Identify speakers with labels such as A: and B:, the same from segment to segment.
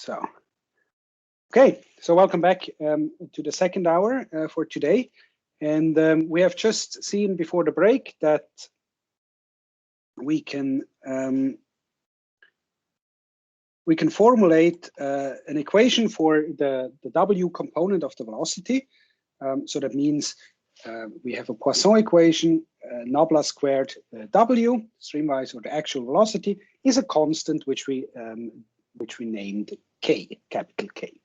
A: So, okay, so welcome back to the second hour for today. And we have just seen before the break that we can formulate an equation for the W component of the velocity. So that means we have a Poisson equation, nabla squared W, streamwise, or the actual velocity, is a constant which we named K, capital K.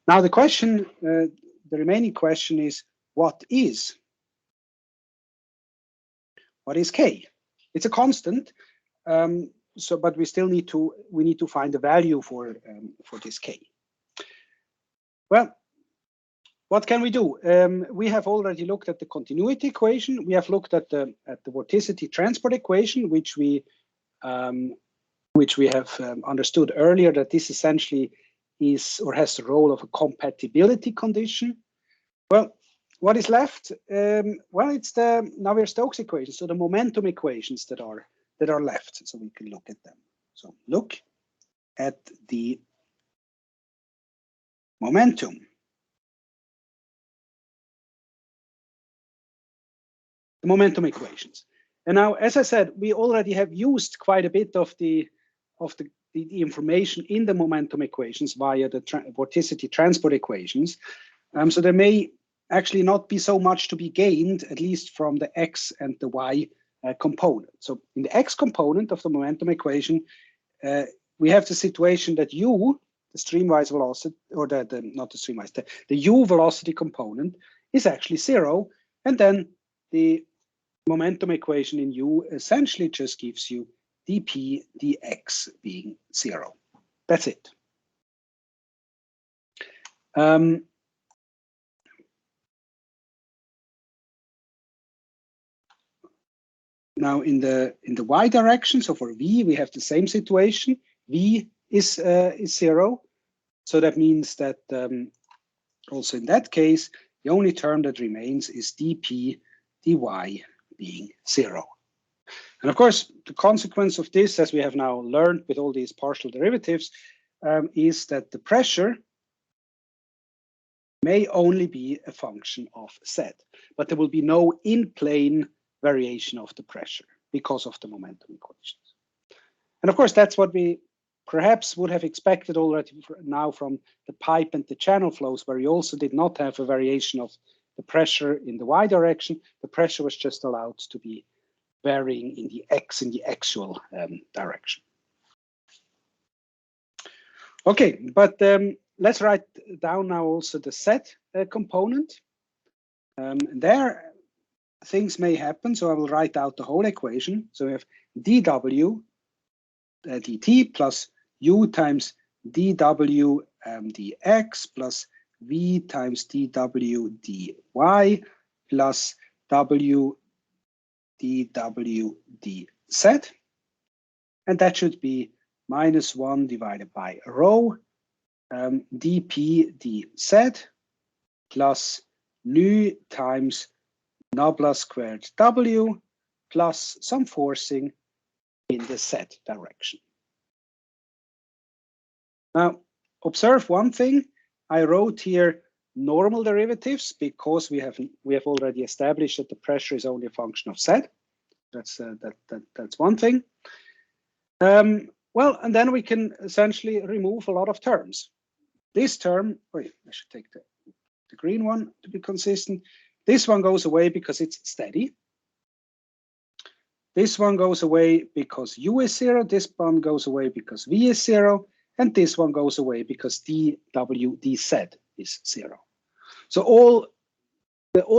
A: Now the question, the remaining question is, what is K? It's a constant, but we still need to find a value for this K. Well, what can we do? We have already looked at the continuity equation. We have looked at the vorticity transport equation, which we have understood earlier, that this essentially is or has the role of a compatibility condition. Well, what is left? Well, it's the Navier-Stokes equation, so the momentum equations that are left. So we can look at them. So look at the momentum. The momentum equations. And now, as I said, we already have used quite a bit of the information in the momentum equations via the vorticity transport equations. So there may actually not be so much to be gained, at least from the X and the Y component. So in the X component of the momentum equation, we have the situation that U, the streamwise velocity, or not the streamwise, the U velocity component is actually 0. And then the momentum equation in U essentially just gives you dp dx being 0. That's it. Now in the y direction, so for v, we have the same situation. V is 0, so that means that also in that case, the only term that remains is dp dy being 0. And of course, the consequence of this, as we have now learned with all these partial derivatives, is that the pressure may only be a function of z, but there will be no in-plane variation of the pressure because of the momentum equations. And of course, that's what we perhaps would have expected already now from the pipe and the channel flows, where you also did not have a variation of the pressure in the y direction. The pressure was just allowed to be varying in the actual direction. Okay, but let's write down now also the z component. There, things may happen, so I will write out the whole equation. So we have dw dt plus u times dw dx plus v times dw dy plus w dw dz, and that should be -1 divided by rho dp dz plus nu times nabla squared w plus some forcing in the z direction. Now, observe one thing. I wrote here normal derivatives because we have already established that the pressure is only a function of z. That's one thing. Well, and then we can essentially remove a lot of terms. This term, wait, I should take the green one to be consistent. This one goes away because it's steady. This one goes away because u is 0. This one goes away because v is 0. And this one goes away because dw dz is 0. So all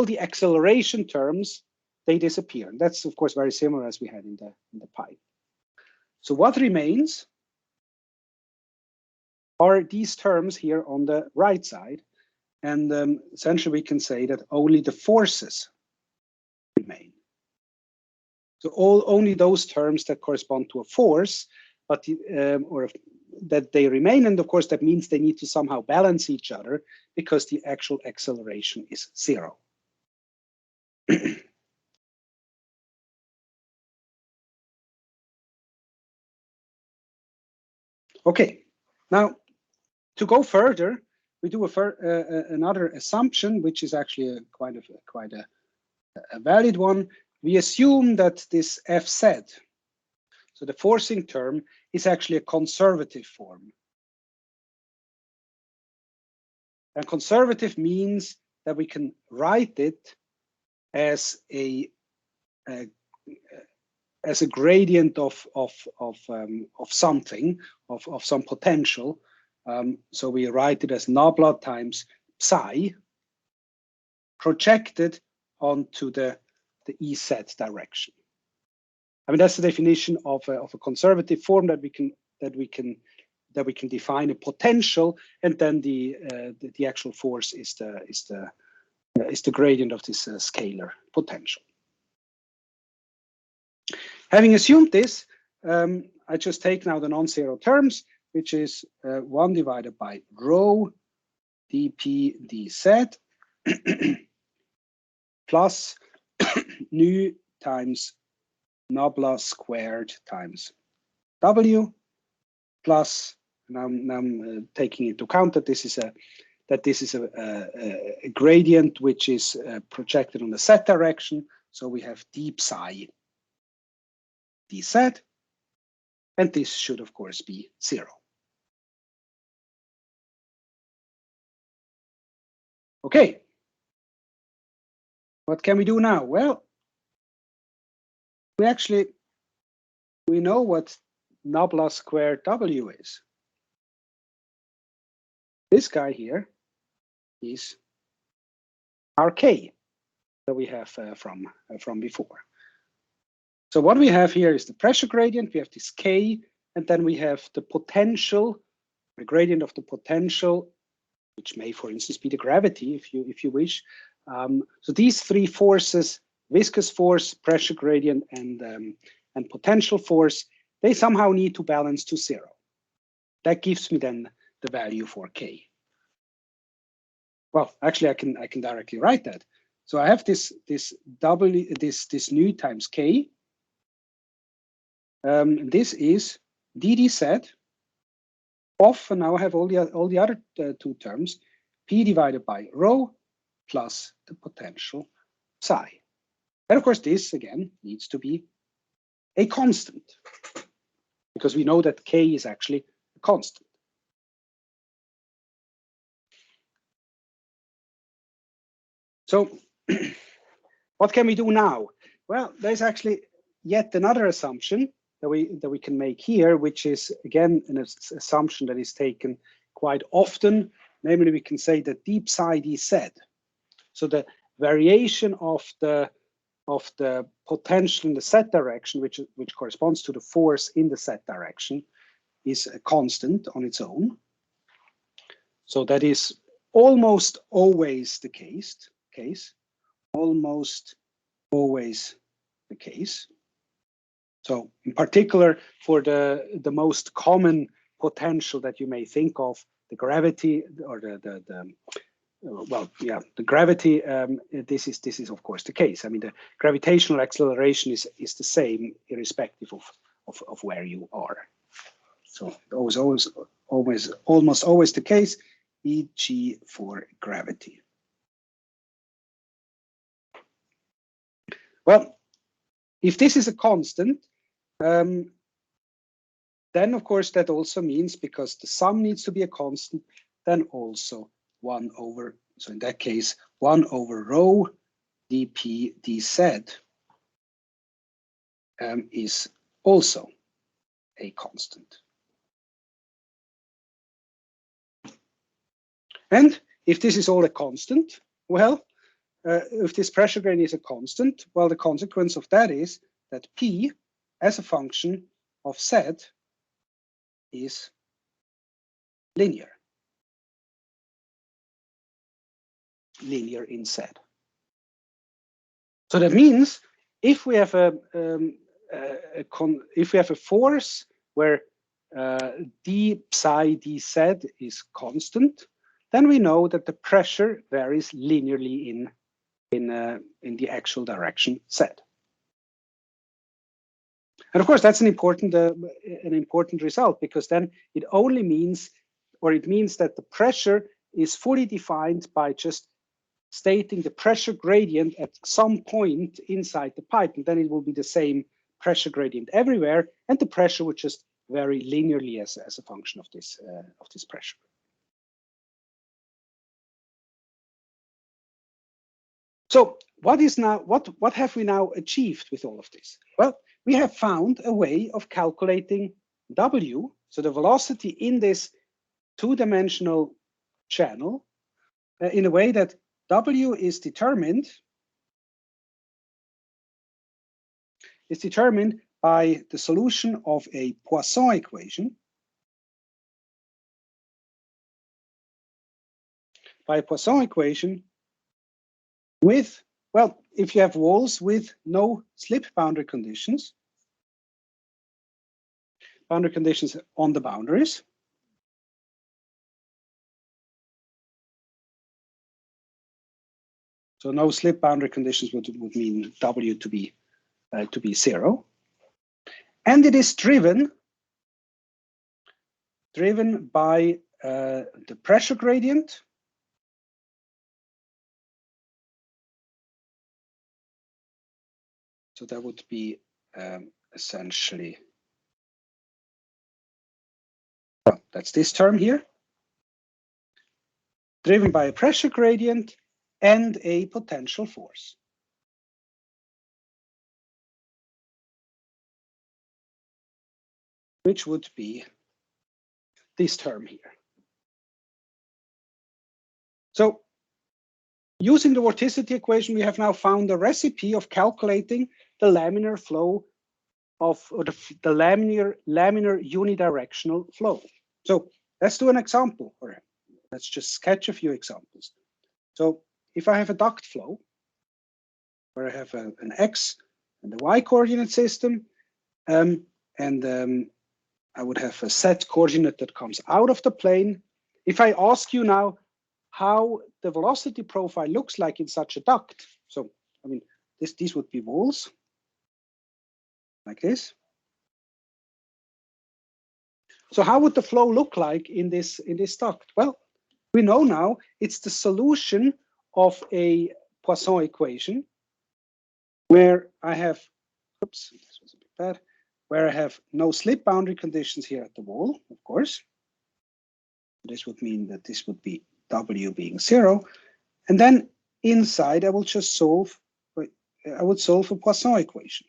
A: the acceleration terms, they disappear. And that's, of course, very similar as we had in the pipe. So what remains are these terms here on the right side. And essentially, we can say that only the forces remain. So only those terms that correspond to a force, but that they remain. And of course, that means they need to somehow balance each other because the actual acceleration is 0. Okay, now to go further, we do another assumption, which is actually quite a valid one. We assume that this Fz, so the forcing term, is actually a conservative form. And conservative means that we can write it as a gradient of something, of some potential. So we write it as nabla times psi projected onto the Ez direction. I mean, that's the definition of a conservative form, that we can define a potential, and then the actual force is the gradient of this scalar potential. Having assumed this, I just take now the non-zero terms, which is 1 divided by rho dp dz plus nu times nabla squared times w plus, now I'm taking into account that this is a gradient which is projected on the z direction, so we have d psi dz, and this should of course be 0. Okay, what can we do now? Well, we know what nabla squared w is. This guy here is our k that we have from before. So what we have here is the pressure gradient. We have this k, and then we have the potential, the gradient of the potential, which may, for instance, be the gravity, if you wish. So these three forces, viscous force, pressure gradient, and potential force, they somehow need to balance to 0. That gives me then the value for k. Well, actually, I can directly write that. So I have this nu times k. This is ddz of, and now I have all the other two terms, p divided by rho plus the potential psi. And of course, this again needs to be a constant, because we know that k is actually a constant. So what can we do now? Well, there's actually yet another assumption that we can make here, which is again an assumption that is taken quite often. Namely, we can say that d psi dz, so the variation of the potential in the z direction, which corresponds to the force in the z direction, is a constant on its own. So that is almost always the case. Almost always the case. So in particular, for the most common potential that you may think of, the gravity, or the gravity, this is of course the case. I mean, the gravitational acceleration is the same irrespective of where you are. So almost always the case, e.g. for gravity. Well, if this is a constant, then of course that also means, because the sum needs to be a constant, then also 1 over, so in that case, 1 over rho dp dz is also a constant. And if this is all a constant, well, if this pressure gradient is a constant, well, the consequence of that is that P as a function of Z is linear in Z. So that means if we have a force where d psi dz is constant, then we know that the pressure varies linearly in the actual direction Z. And of course, that's an important result, because then it only means or it means that the pressure is fully defined by just stating the pressure gradient at some point inside the pipe, and then it will be the same pressure gradient everywhere, and the pressure would just vary linearly as a function of this pressure. So what have we now achieved with all of this? Well, we have found a way of calculating W, so the velocity in this two-dimensional channel, in a way that W is determined by the solution of a Poisson equation, with, well, if you have walls with no slip boundary conditions on the boundaries. So no slip boundary conditions would mean W to be 0. And it is driven by the pressure gradient so that would be essentially, well, that's this term here, driven by a pressure gradient and a potential force. Which would be this term here. So using the vorticity equation, we have now found a recipe of calculating the laminar flow of, or the laminar unidirectional flow. So let's do an example, or let's just sketch a few examples. So if I have a duct flow, where I have an X and a Y coordinate system, and I would have a Z coordinate that comes out of the plane. If I ask you now how the velocity profile looks like in such a duct, so I mean, these would be walls like this. So how would the flow look like in this duct? Well, we know now it's the solution of a Poisson equation where I have, oops, this was a bit bad, where I have no slip boundary conditions here at the wall, of course. This would mean that this would be W being 0. And then inside, I will just solve a Poisson equation.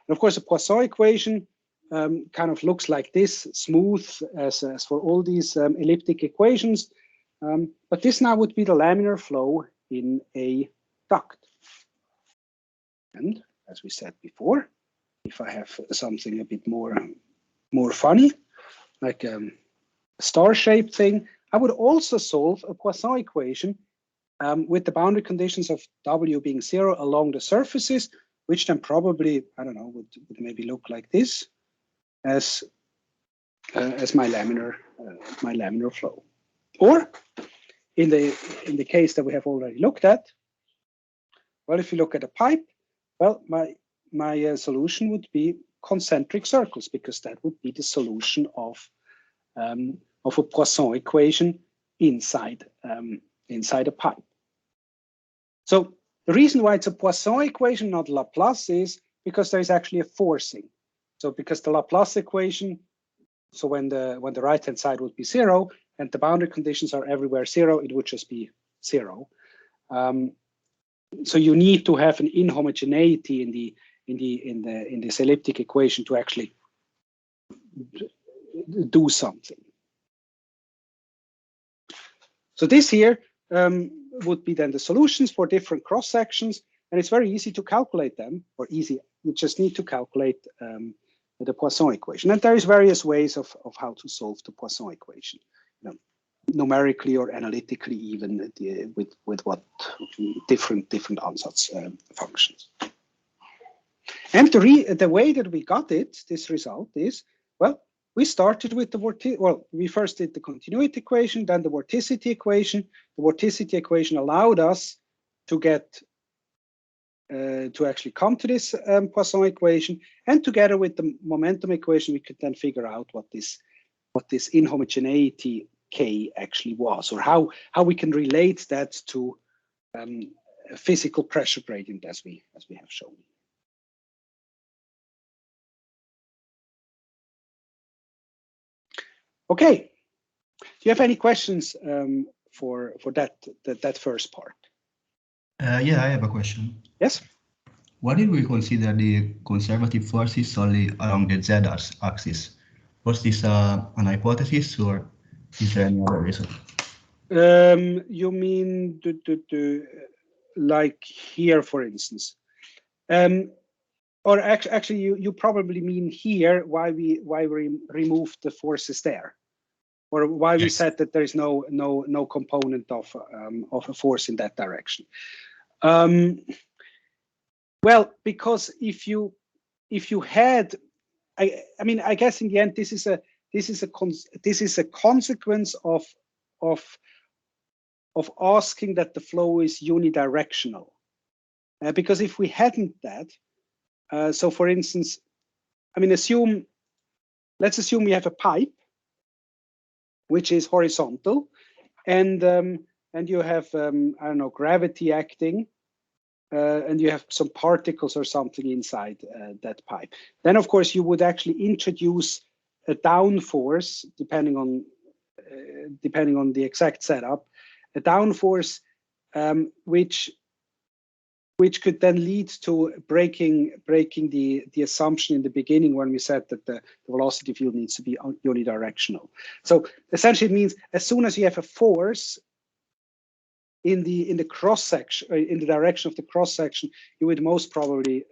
A: And of course, a Poisson equation kind of looks like this, smooth as for all these elliptic equations. But this now would be the laminar flow in a duct. And as we said before, if I have something a bit more funny, like a star-shaped thing, I would also solve a Poisson equation with the boundary conditions of W being 0 along the surfaces, which then probably, I don't know, would maybe look like this as my laminar flow. Or in the case that we have already looked at, well, if you look at a pipe, well, my solution would be concentric circles, because that would be the solution of a Poisson equation inside a pipe. So the reason why it's a Poisson equation, not Laplace, is because there is actually a forcing. So because the Laplace equation, so when the right hand side would be 0 and the boundary conditions are everywhere 0, it would just be 0. So you need to have an inhomogeneity in this elliptic equation to actually do something. So this here would be then the solutions for different cross sections, and it's very easy to calculate them, or easy. You just need to calculate the Poisson equation, and there is various ways of how to solve the Poisson equation, numerically or analytically, even with what different ansatz functions. And the way that we got this result is, well, we started with we first did the continuity equation, then the vorticity equation. The vorticity equation allowed us to get to actually come to this Poisson equation, and together with the momentum equation, we could then figure out what this inhomogeneity K actually was, or how we can relate that to a physical pressure gradient as we have shown. Okay, do you have any questions for that first part?
B: Yeah, I have a question.
A: Yes.
B: Why did we consider the conservative forces only along the z-axis? Was this an hypothesis, or is there any other reason?
A: You mean like here, for instance? Or actually, you probably mean here why we removed the forces there, or why we said that there is no component of a force in that direction. Well, because if you had, I mean, I guess in the end this is a consequence of asking that the flow is unidirectional, because if we hadn't that, so for instance, I mean, let's assume we have a pipe which is horizontal, and you have I don't know, gravity acting, and you have some particles or something inside that pipe. Then of course you would actually introduce a down force depending on the exact setup, a down force which could then lead to breaking the assumption in the beginning when we said that the velocity field needs to be unidirectional. So essentially it means as soon as you have a force in the cross section, in the direction of the cross section, you would most probably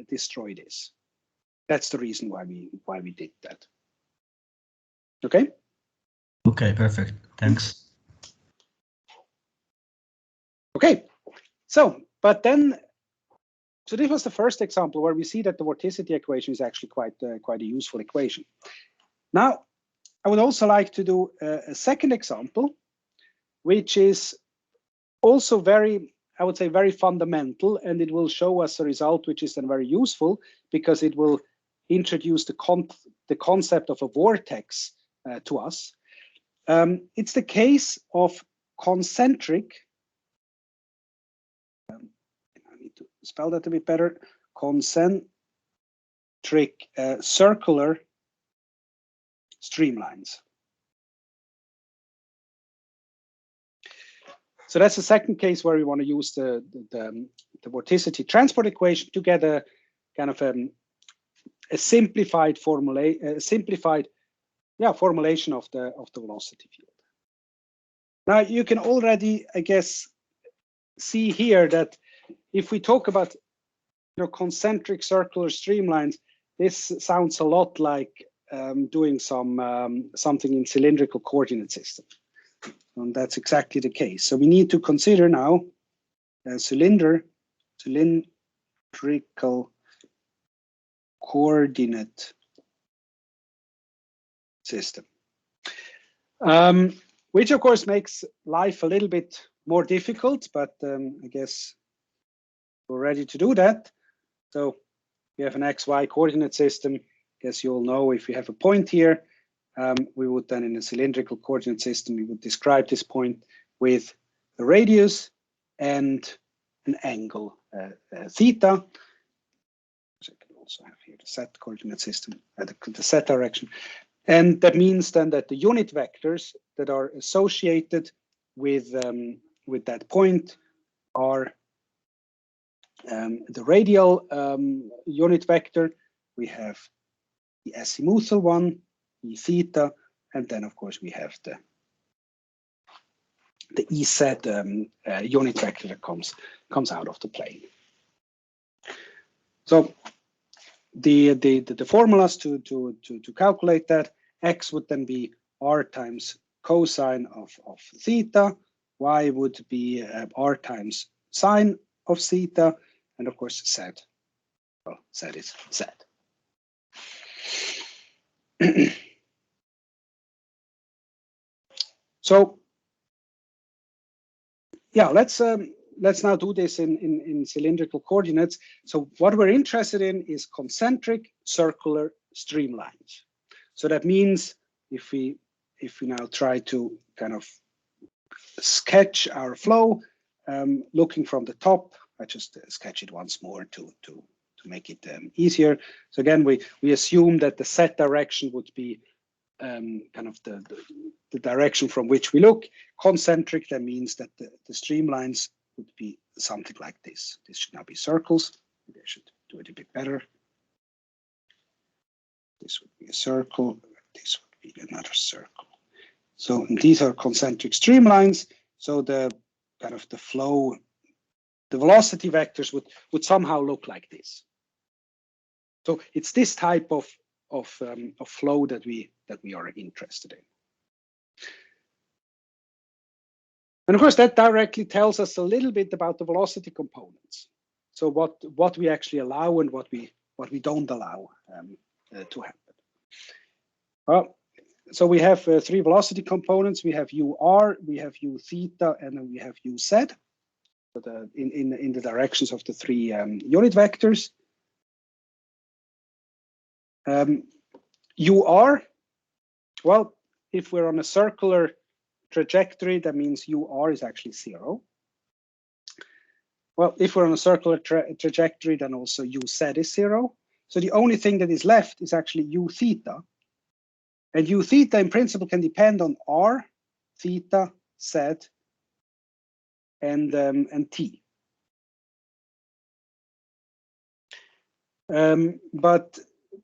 A: destroy this. That's the reason why we did that. Okay.
B: Okay, perfect. Thanks.
A: Okay. So, but then, so this was the first example where we see that the vorticity equation is actually quite a useful equation. Now, I would also like to do a second example, which is also very, I would say, very fundamental, and it will show us a result which is then very useful because it will introduce the concept of a vortex to us. It's the case of concentric. I need to spell that a bit better. Concentric circular streamlines. So that's the second case where we want to use the vorticity transport equation to get a kind of a simplified formulation of the velocity field. Now you can already, I guess, see here that if we talk about concentric circular streamlines, this sounds a lot like doing something in cylindrical coordinate system. And that's exactly the case. So we need to consider now a cylindrical coordinate system, which of course makes life a little bit more difficult, but I guess we're ready to do that. So we have an XY coordinate system. I guess you all know if we have a point here, we would then in a cylindrical coordinate system, we would describe this point with the radius and an angle theta. So I can also have here the z coordinate system, the z direction. And that means then that the unit vectors that are associated with that point are the radial unit vector. We have the azimuthal one, E theta, and then of course we have the Ez unit vector that comes out of the plane. So the formulas to calculate that, x would then be r times cosine of theta, y would be r times sine of theta, and of course z. Well, z is z. So yeah, let's now do this in cylindrical coordinates. So what we're interested in is concentric circular streamlines. So that means if we if we now try to kind of sketch our flow, looking from the top, I just sketch it once more to make it easier. So again, we assume that the Z direction would be kind of the direction from which we look. Concentric, that means that the streamlines would be something like this. This should now be circles. Maybe I should do it a bit better. This would be a circle. This would be another circle. So these are concentric streamlines. So the kind of the flow, the velocity vectors would somehow look like this. So it's this type of flow that we are interested in. And of course, that directly tells us a little bit about the velocity components. So what we actually allow and what we don't allow to happen. Well, so we have three velocity components. We have UR, we have U theta, and then we have UZ. So in the directions of the three unit vectors. UR, well, if we're on a circular trajectory, that means UR is actually 0. Well, if we're on a circular trajectory, then also UZ is 0. So the only thing that is left is actually U theta. And U theta in principle can depend on R, theta, Z, and T.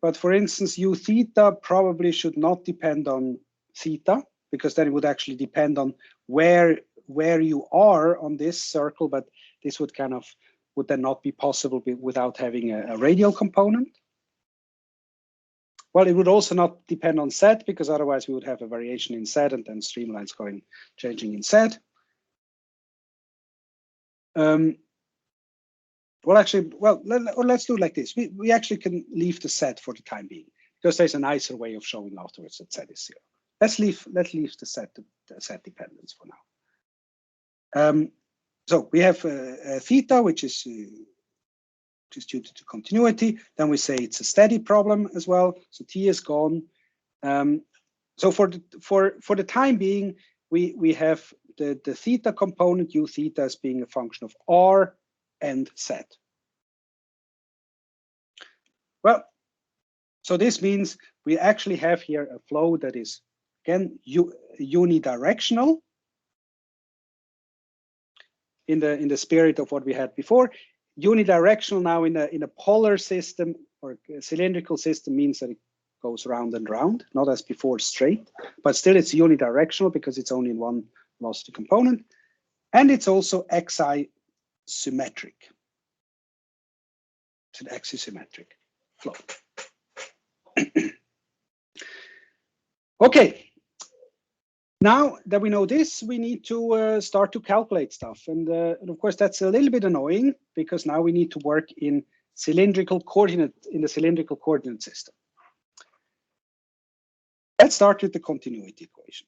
A: But for instance, U theta probably should not depend on theta, because then it would actually depend on where you are on this circle, but this would then not be possible without having a radial component. Well, it would also not depend on Z, because otherwise we would have a variation in Z and then streamlines changing in Z. Let's do it like this. We actually can leave the Z for the time being, because there's a nicer way of showing afterwards that Z is 0. Let's leave the Z dependence for now. So we have theta, which is due to continuity. Then we say it's a steady problem as well. So T is gone. So for the time being, we have the theta component, U theta, as being a function of R and Z. Well, so this means we actually have here a flow that is, again, unidirectional in the spirit of what we had before. Unidirectional now in a polar system or a cylindrical system means that it goes round and round, not as before straight, but still it's unidirectional because it's only in one velocity component. And it's also axisymmetric. It's an axisymmetric flow. Okay. Now that we know this, we need to start to calculate stuff. And of course, that's a little bit annoying because now we need to work in the cylindrical coordinate system. Let's start with the continuity equation.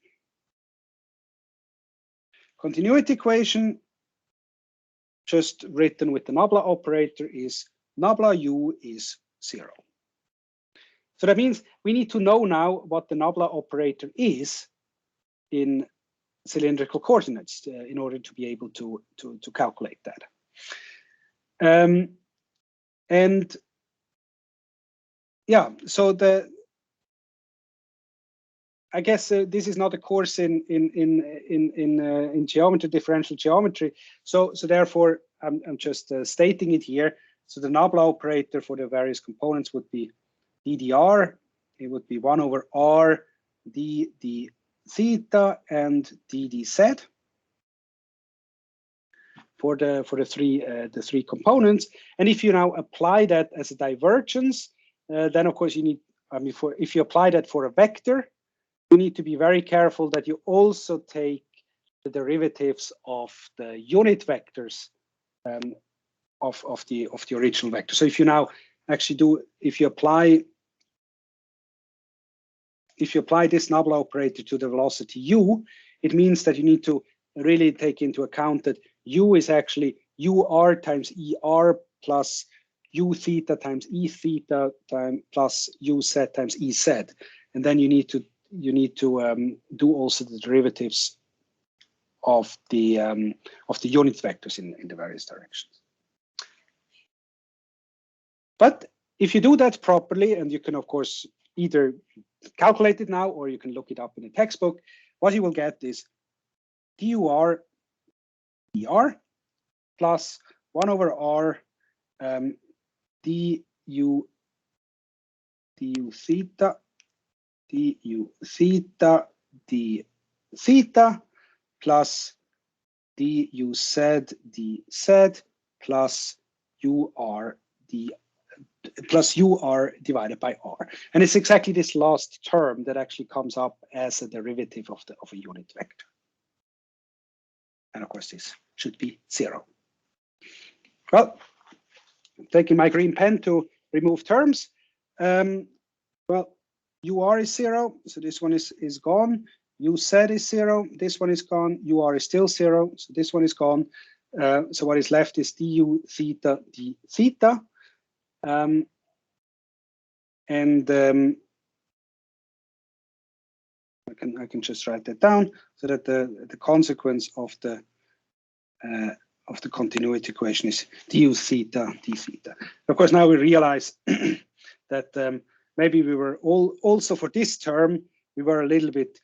A: Continuity equation, just written with the nabla operator, is nabla u is 0. So that means we need to know now what the nabla operator is in cylindrical coordinates in order to be able to calculate that. And yeah, so I guess this is not a course in geometry, differential geometry. So therefore, I'm just stating it here. So the nabla operator for the various components would be ddr. It would be 1 over r d theta and ddz for the three components. And if you now apply that as a divergence, then of course you need. If you apply that for a vector, you need to be very careful that you also take the derivatives of the unit vectors of the original vector. So if you now actually if you apply this nabla operator to the velocity u, it means that you need to really take into account that u is actually ur times er plus u theta times e theta plus uz times ez, and then you need to you need to do also the derivatives of the unit vectors in the various directions. But if you do that properly, and you can of course either calculate it now or you can look it up in a textbook, what you will get is dur dr plus 1 over r du theta d theta plus du z plus ur divided by r. And it's exactly this last term that actually comes up as a derivative of a unit vector. And of course, this should be 0. Well, I'm taking my green pen to remove terms. Well, ur is 0, so this one is gone. uz is 0, this one is gone. Ur is still 0, so this one is gone. So what is left is du theta d theta. I can just write that down so that the consequence of the continuity equation is du theta d theta. Of course, now we realize that maybe we were also for this term we were a little bit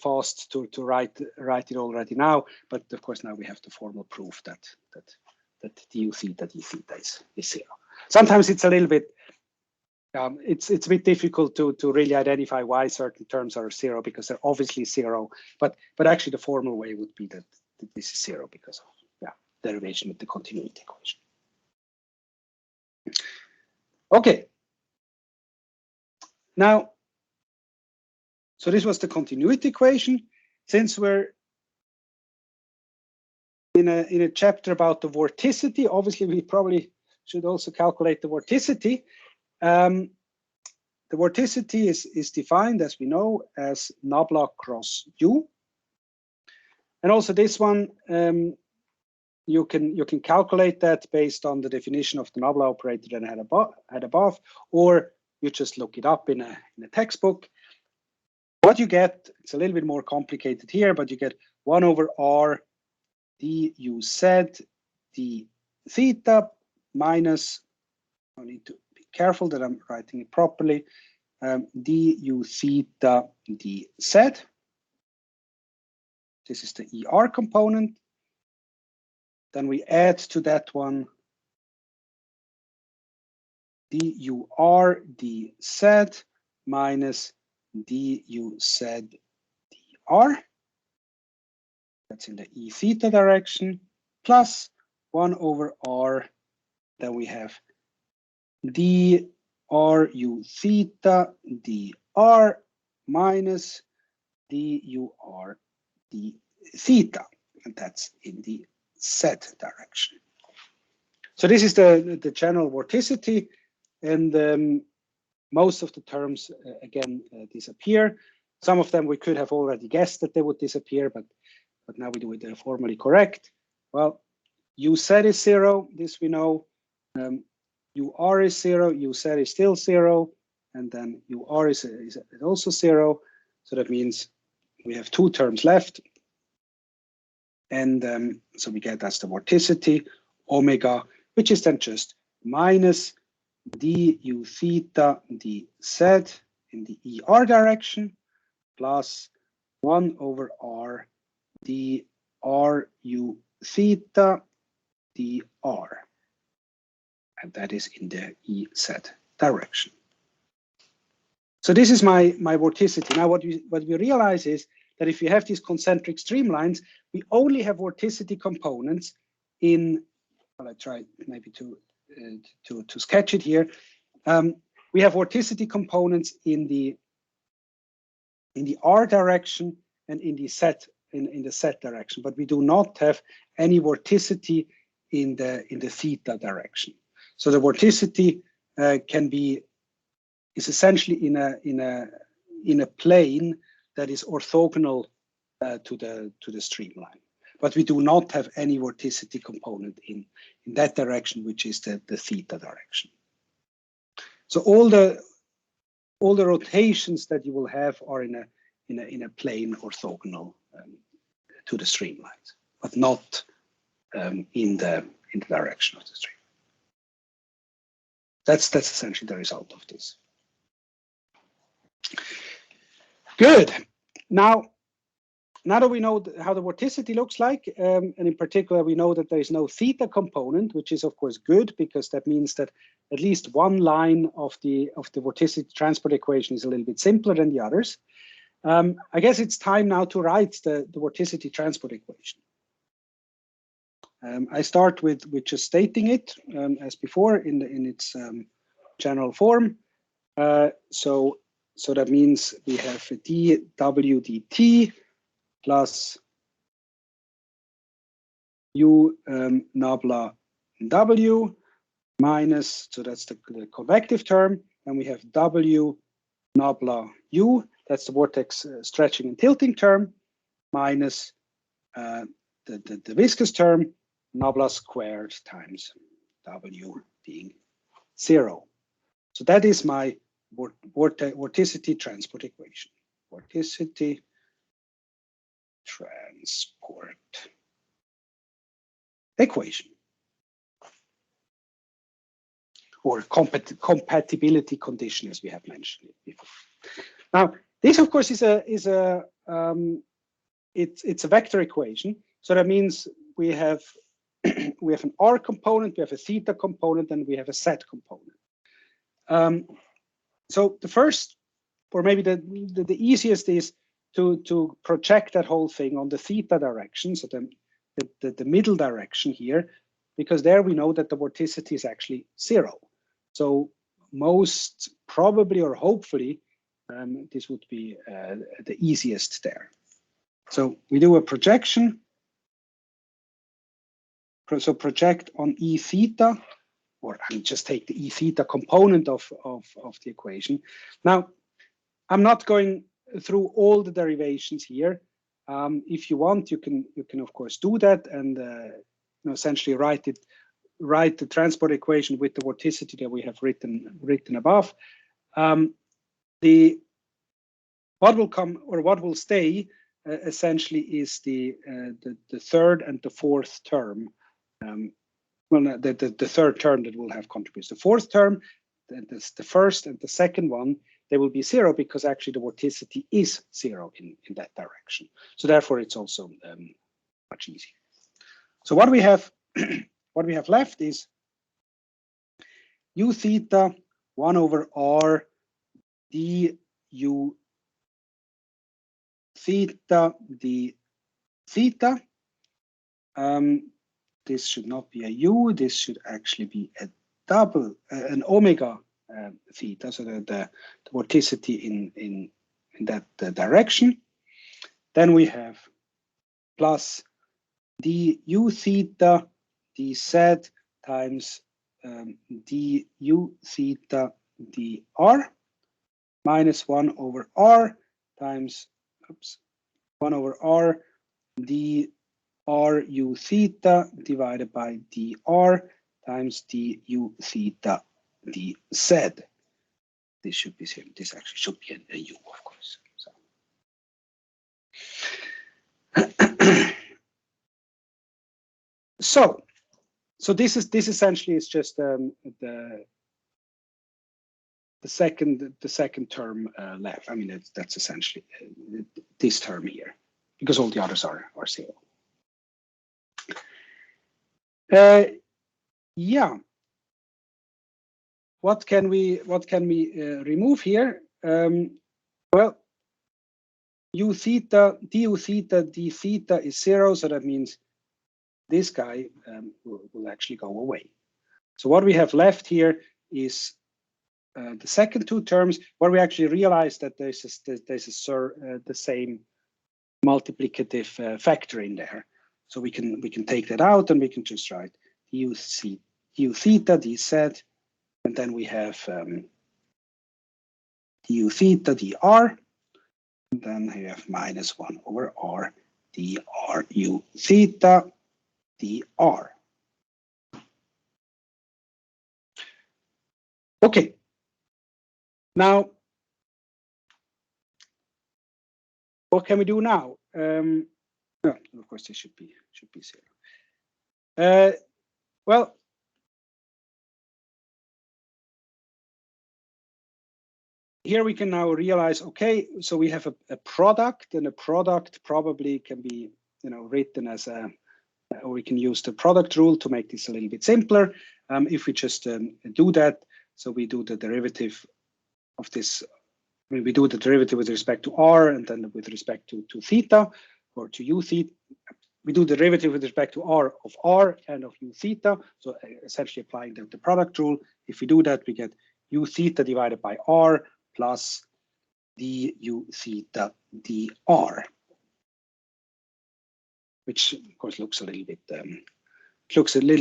A: fast to write it already now. But of course, now we have the formal proof that du theta d theta is 0. Sometimes it's a little bit it's a bit difficult to really identify why certain terms are 0 because they're obviously 0. But actually, the formal way would be that this is 0 because of derivation with the continuity equation. Okay. Now, so this was the continuity equation. Since we're in a chapter about the vorticity, obviously we probably should also calculate the vorticity. The vorticity is defined, as we know, as nabla cross u. And also this one, you can calculate that based on the definition of the nabla operator that I had above, or you just look it up in a textbook. What you get, it's a little bit more complicated here, but you get 1 over r du z d theta minus, I need to be careful that I'm writing it properly, du theta dz. This is the ER component. Then we add to that one dur dz minus duz dr. That's in the E theta direction, plus 1 over r. Then we have dru theta dr minus dur d theta, and that's in the Z direction. So this is the general vorticity, and most of the terms again disappear. Some of them we could have already guessed that they would disappear, but now we do it formally correct. Well, uz is 0, this we know. Ur is 0, uz is still 0, and then ur is also 0. So that means we have 2 terms left. And so we get that's the vorticity, omega, which is then just minus du theta dz in the ER direction, plus 1 over r dru theta dr. And that is in the EZ direction. So this is my vorticity. Now what we realize is that if you have these concentric streamlines, we only have vorticity components in, well, I try maybe to sketch it here. We have vorticity components in the R direction and in the Z direction, but we do not have any vorticity in the theta direction. So the vorticity is essentially in a plane that is orthogonal to the streamline, but we do not have any vorticity component in that direction, which is the theta direction. So all the all the rotations that you will have are in a plane orthogonal to the streamlines, but not in the direction of the stream. That's essentially the result of this. Good. Now that we know how the vorticity looks like, and in particular, we know that there is no theta component, which is of course good, because that means that at least one line of the vorticity transport equation is a little bit simpler than the others. I guess it's time now to write the vorticity transport equation. I start with just stating it as before in its general form. So that means we have a dw dt plus u nabla w minus, so that's the convective term, and we have w nabla u, that's the vortex stretching and tilting term, minus the viscous term, nabla squared times w being 0. So that is my vorticity transport equation. Vorticity transport equation, or compatibility condition, as we have mentioned it before. Now, this of course is it's a vector equation. So that means we have an r component, we have a theta component, and we have a z component. So the first, or maybe the easiest, is to project that whole thing on the theta direction, so the middle direction here, because there we know that the vorticity is actually 0. So most probably, or hopefully, this would be the easiest there. So we do a projection. So project on e theta, or I mean, just take the e theta component of the equation. Now, I'm not going through all the derivations here. If you want, you can of course do that and essentially write the transport equation with the vorticity that we have written above. What will come, or what will stay essentially is the third and the fourth term. Well, the third term that will have contributions. The fourth term, the first and the second one, they will be 0 because actually the vorticity is 0 in that direction. So therefore, it's also much easier. So what we have left is u theta 1 over r d u theta d theta. This should not be a u. This should actually be a an omega theta, so the vorticity in that direction. Then we have plus du theta dz times du theta dr minus 1 over r times 1 over r dru theta divided by dr times du theta dz. This should be same. This actually should be a u, of course. So this essentially is just the second term left. I mean, that's essentially this term here, because all the others are 0. Yeah. What can we remove here? Well, u theta, du theta, d theta is 0, so that means this guy will actually go away. So what we have left here is the second two terms, where we actually realize that there's the same multiplicative factor in there. So we can take that out, and we can just write du theta dz, and then we have du theta dr, and then we have minus 1 over r dru theta dr. Okay. Now, what can we do now? No, of course, this should be 0. Well, here we can now realize, okay, so we have a product, and a product probably can be, written as a, or we can use the product rule to make this a little bit simpler. If we just do that, so we do the derivative of this. I mean, we do the derivative with respect to r, and then with respect to theta, or to u theta. We do the derivative with respect to r of r and of u theta. So essentially applying the product rule. If we do that, we get u theta divided by r plus du theta dr, which of course looks a little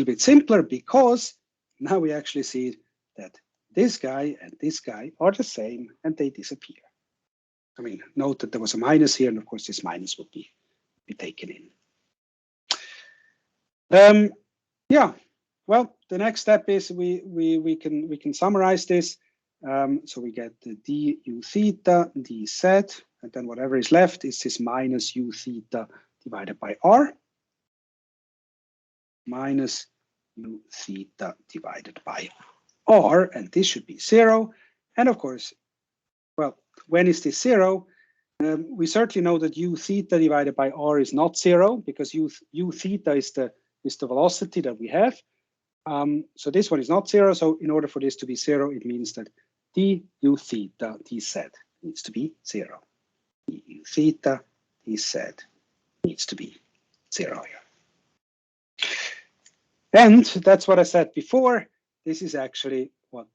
A: bit simpler, because now we actually see that this guy and this guy are the same and they disappear. I mean, note that there was a minus here, and of course this minus would be taken in. Yeah, well, the next step is we can summarize this. So we get the du theta dz, and then whatever is left is this minus u theta divided by r, minus u theta divided by r, and this should be 0. And of course, well, when is this 0? We certainly know that u theta divided by r is not 0, because u theta is the velocity that we have. So this one is not 0. So in order for this to be 0, it means that du theta dz needs to be 0. Du theta dz needs to be 0 here. And that's what I said before. This is actually what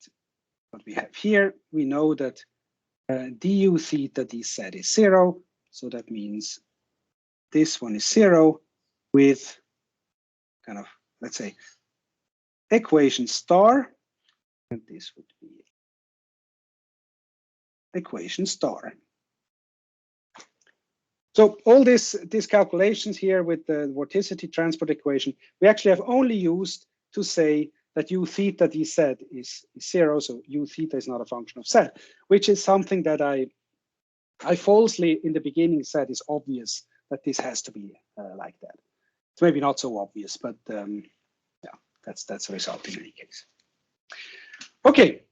A: we have here. We know that du theta dz is 0. So that means this one is 0 with kind of, let's say, equation star, and this would be equation star. So all these calculations here with the vorticity transport equation, we actually have only used to say that u theta dz is 0, so u theta is not a function of z, which is something that I falsely in the beginning said is obvious, that this has to be like that. It's maybe not so obvious, but yeah, that's the result in any case. Okay,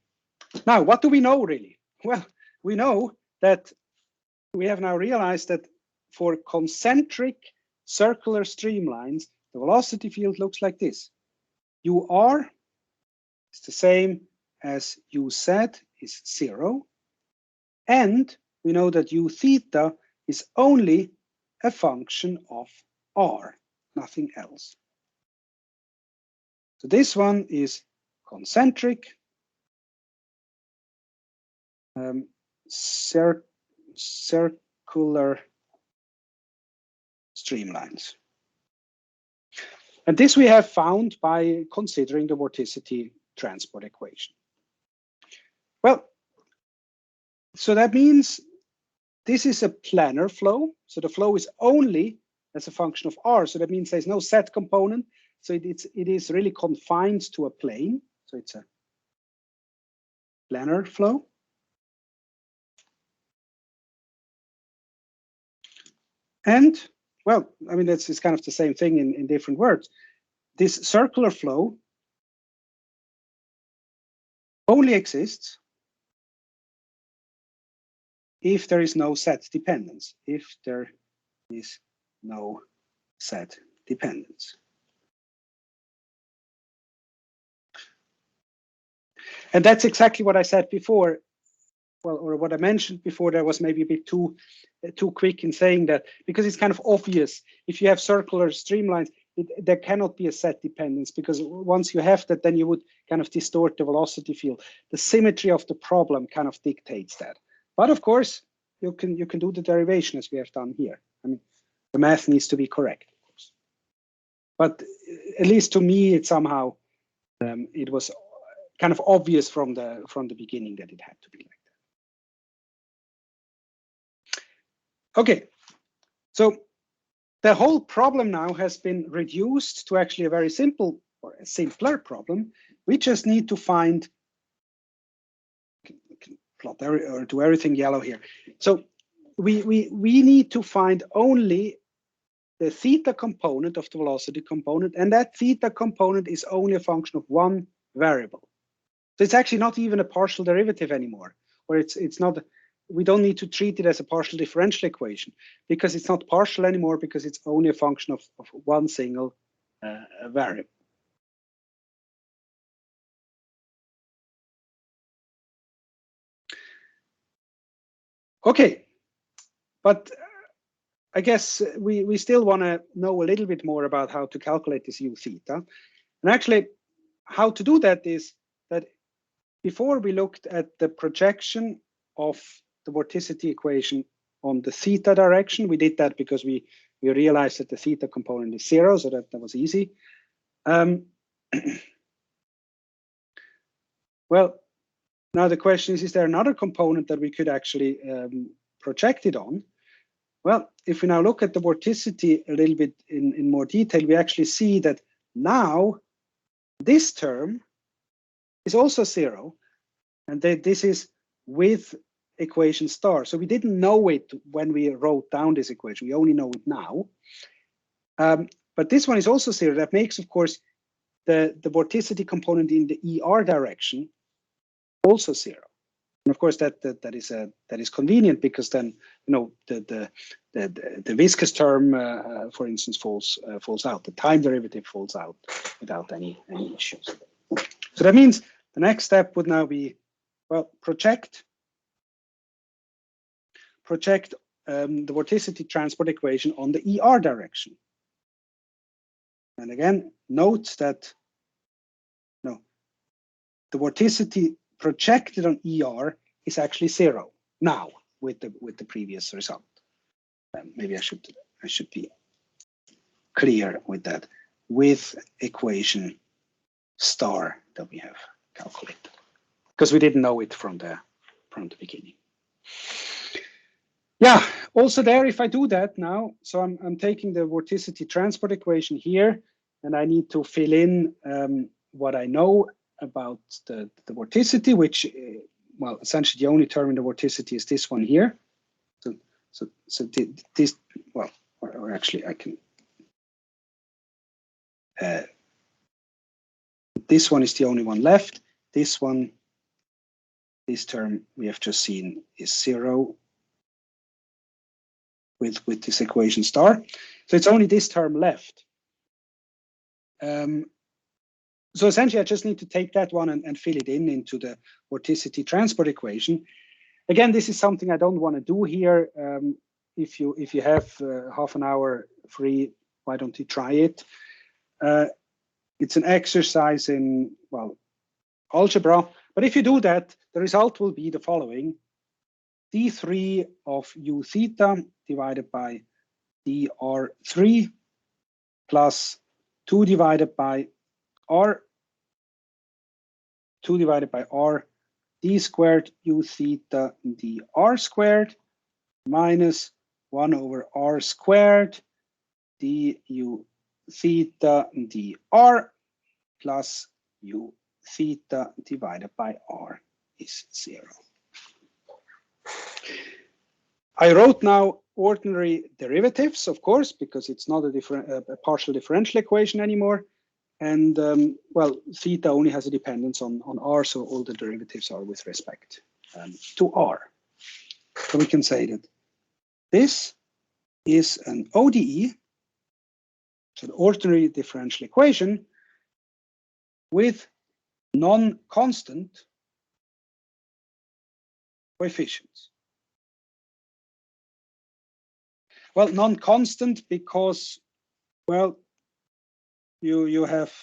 A: now what do we know really? Well, we know that we have now realized that for concentric circular streamlines, the velocity field looks like this. UR is the same as UZ is 0. And we know that U theta is only a function of R, nothing else. So this one is concentric circular streamlines. And this we have found by considering the vorticity transport equation. Well, so that means this is a planar flow. So the flow is only as a function of R. So that means there's no z component. So it is really confined to a plane. So it's a planar flow. And well, I mean, it's kind of the same thing in different words. This circular flow only exists if there is no z dependence, if there is no z dependence. And that's exactly what I said before. Well, or what I mentioned before, that was maybe a bit too quick in saying that, because it's kind of obvious. If you have circular streamlines, there cannot be a z dependence, because once you have that, then you would kind of distort the velocity field. The symmetry of the problem kind of dictates that. But of course, you can do the derivation as we have done here. I mean, the math needs to be correct, of course. But at least to me, it somehow it was kind of obvious from the beginning that it had to be like that. Okay, so the whole problem now has been reduced to actually a very simple, or a simpler problem. We just need to find, plot or do everything yellow here. So we need to find only the theta component of the velocity component, and that theta component is only a function of one variable. So it's actually not even a partial derivative anymore, or it's not. We don't need to treat it as a partial differential equation because it's not partial anymore, because it's only a function of one single variable. Okay, but I guess we still want to know a little bit more about how to calculate this u theta. And actually, how to do that is that before we looked at the projection of the vorticity equation on the theta direction. We did that because we realized that the theta component is 0, so that was easy. Well, now the question is there another component that we could actually project it on? Well, if we now look at the vorticity a little bit in more detail, we actually see that now this term is also 0, and that this is with equation star. So we didn't know it when we wrote down this equation. We only know it now. But this one is also 0. That makes, of course, the vorticity component in the ER direction also 0. And of course, that is convenient, because then the viscous term, for instance, falls out. The time derivative falls out without any issues. So that means the next step would now be, well, project the vorticity transport equation on the ER direction. And again, note that the vorticity projected on ER is actually 0 now with the previous result. Maybe I should be clear with that, with equation star that we have calculated, because we didn't know it from the beginning. Yeah, also there, if I do that now, so I'm taking the vorticity transport equation here, and I need to fill in what I know about the vorticity, which, well, essentially the only term in the vorticity is this one here. So this, well, or actually I can, this one is the only one left. This one, this term we have just seen is 0 with this equation star. So it's only this term left. So essentially, I just need to take that one and fill it into the vorticity transport equation. Again, this is something I don't want to do here. If you have half an hour free, why don't you try it? It's an exercise in, well, algebra. But if you do that, the result will be the following: d3 of u theta divided by dr3 plus 2 divided by r d squared u theta dr squared minus 1 over r squared du theta dr plus u theta divided by r is 0. I wrote now ordinary derivatives, of course, because it's not a partial differential equation anymore. And well, theta only has a dependence on r, so all the derivatives are with respect to r. So we can say that this is an ODE, so an ordinary differential equation with non-constant coefficients. Well, non-constant because, well, you have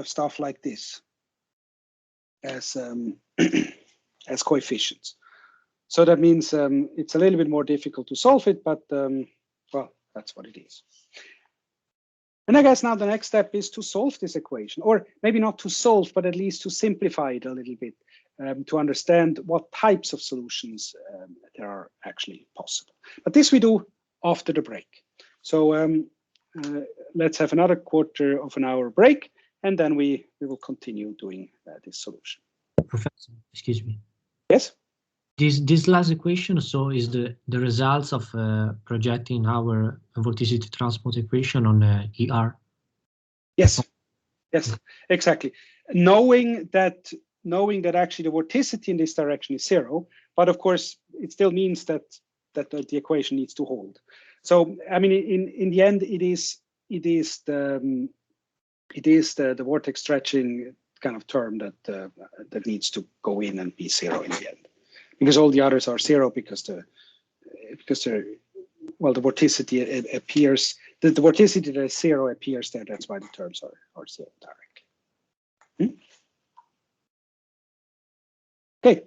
A: stuff like this as as coefficients. So that means it's a little bit more difficult to solve it, but well, that's what it is. And I guess now the next step is to solve this equation, or maybe not to solve, but at least to simplify it a little bit, to understand what types of solutions there are actually possible. But this we do after the break. So let's have another quarter of an hour break, and then we will continue doing this solution.
C: Professor, excuse me.
A: Yes?
C: This last equation, so is the results of projecting our vorticity transport equation on ER.
A: Yes, yes, exactly. Knowing that actually the vorticity in this direction is 0, but of course it still means that the equation needs to hold. So I mean, in the end, it is the vortex stretching kind of term that needs to go in and be 0 in the end, because all the others are 0 because the vorticity appears. The vorticity that is 0 appears there. That's why the terms are 0 directly. Okay.